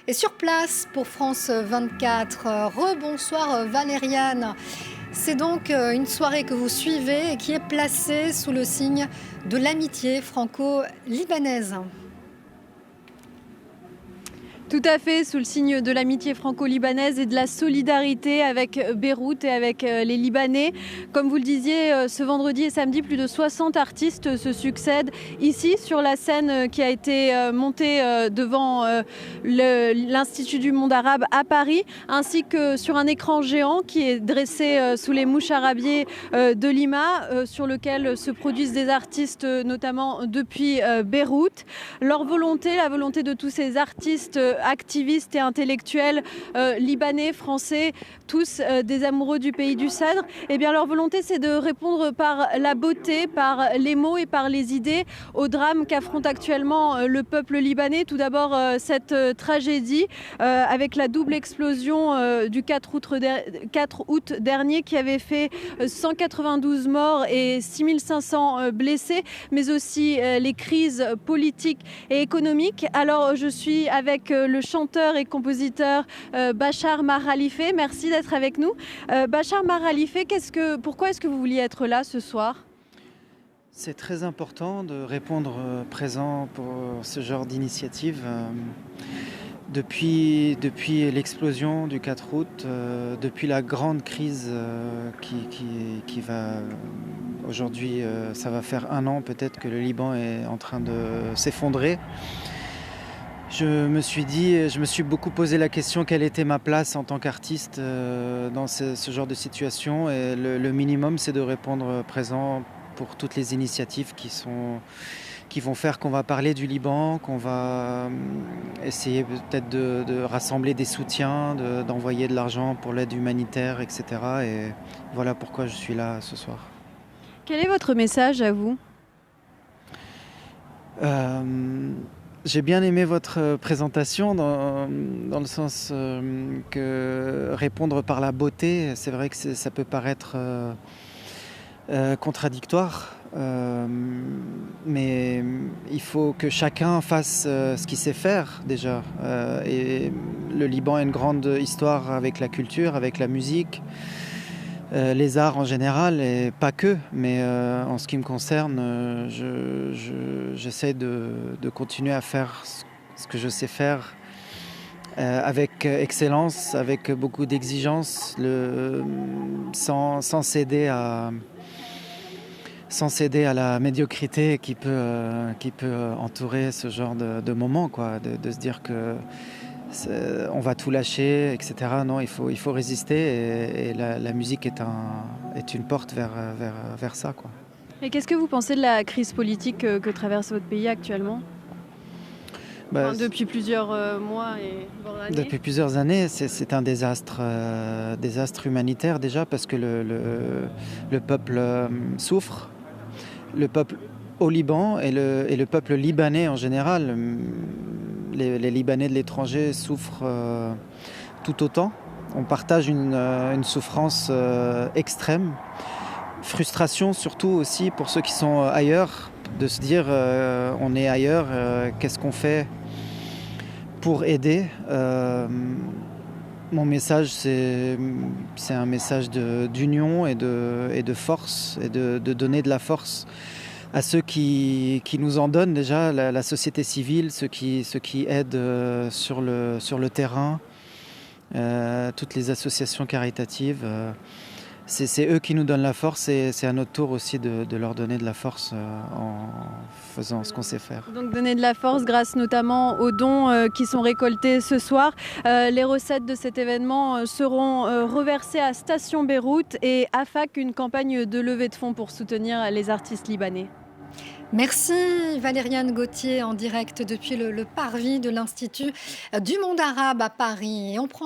Et sur place pour France 24, rebonsoir Valériane. C'est donc une soirée que vous suivez et qui est placée sous le signe de l'amitié franco-libanaise. Tout à fait, sous le signe de l'amitié franco-libanaise et de la solidarité avec Beyrouth et avec les Libanais. Comme vous le disiez, ce vendredi et samedi, plus de 60 artistes se succèdent ici sur la scène qui a été montée devant l'Institut du monde arabe à Paris, ainsi que sur un écran géant qui est dressé sous les moucharabiers de Lima, sur lequel se produisent des artistes, notamment depuis Beyrouth. Leur volonté, la volonté de tous ces artistes activistes et intellectuels libanais, français, tous des amoureux du pays du Cèdre, eh bien leur volonté c'est de répondre par la beauté, par les mots et par les idées au drame qu'affronte actuellement le peuple libanais. Tout d'abord cette tragédie avec la double explosion du 4 août dernier qui avait fait 192 morts et 6500 blessés, mais aussi les crises politiques et économiques. Alors je suis avec le chanteur et compositeur Bachar Mar Khalife. Merci d'être avec nous. Bachar Mar Khalife, pourquoi est-ce que vous vouliez être là ce soir ? C'est très important de répondre présent pour ce genre d'initiative. Depuis l'explosion du 4 août, depuis la grande crise qui va aujourd'hui, ça va faire 1 an peut-être que le Liban est en train de s'effondrer. Je me suis beaucoup posé la question quelle était ma place en tant qu'artiste dans ce genre de situation, et le minimum c'est de répondre présent pour toutes les initiatives qui vont faire qu'on va parler du Liban, qu'on va essayer peut-être de rassembler des soutiens, d'envoyer de l'argent pour l'aide humanitaire, etc. Et voilà pourquoi je suis là ce soir. Quel est votre message à vous ? J'ai bien aimé votre présentation dans le sens que répondre par la beauté, c'est vrai que ça peut paraître contradictoire, mais il faut que chacun fasse ce qu'il sait faire déjà. Et le Liban a une grande histoire avec la culture, avec la musique, les arts en général, et pas que, mais en ce qui me concerne, j'essaie de continuer à faire ce que je sais faire avec excellence, avec beaucoup d'exigence, sans céder à la médiocrité qui peut entourer ce genre de moment, quoi, de se dire que on va tout lâcher, etc. Non, il faut résister, et la musique est une porte vers ça, quoi. Et qu'est-ce que vous pensez de la crise politique que traverse votre pays actuellement ? Depuis plusieurs mois et voire années. Depuis plusieurs années, c'est un désastre humanitaire déjà, parce que le peuple souffre, le peuple au Liban et le peuple libanais en général. Les Libanais de l'étranger souffrent tout autant. On partage une souffrance extrême. Frustration surtout aussi pour ceux qui sont ailleurs, de se dire on est ailleurs, qu'est-ce qu'on fait pour aider. Mon message c'est un message d'union et de force, et de donner de la force à ceux qui nous en donnent déjà, la société civile, ceux qui aident sur le terrain, toutes les associations caritatives. C'est eux qui nous donnent la force, et c'est à notre tour aussi de leur donner de la force en faisant ce qu'on sait faire. Donc donner de la force grâce notamment aux dons qui sont récoltés ce soir. Les recettes de cet événement seront reversées à Station Beyrouth et AFAC, une campagne de levée de fonds pour soutenir les artistes libanais. Merci Valériane Gauthier en direct depuis le parvis de l'Institut du monde arabe à Paris. Et on prend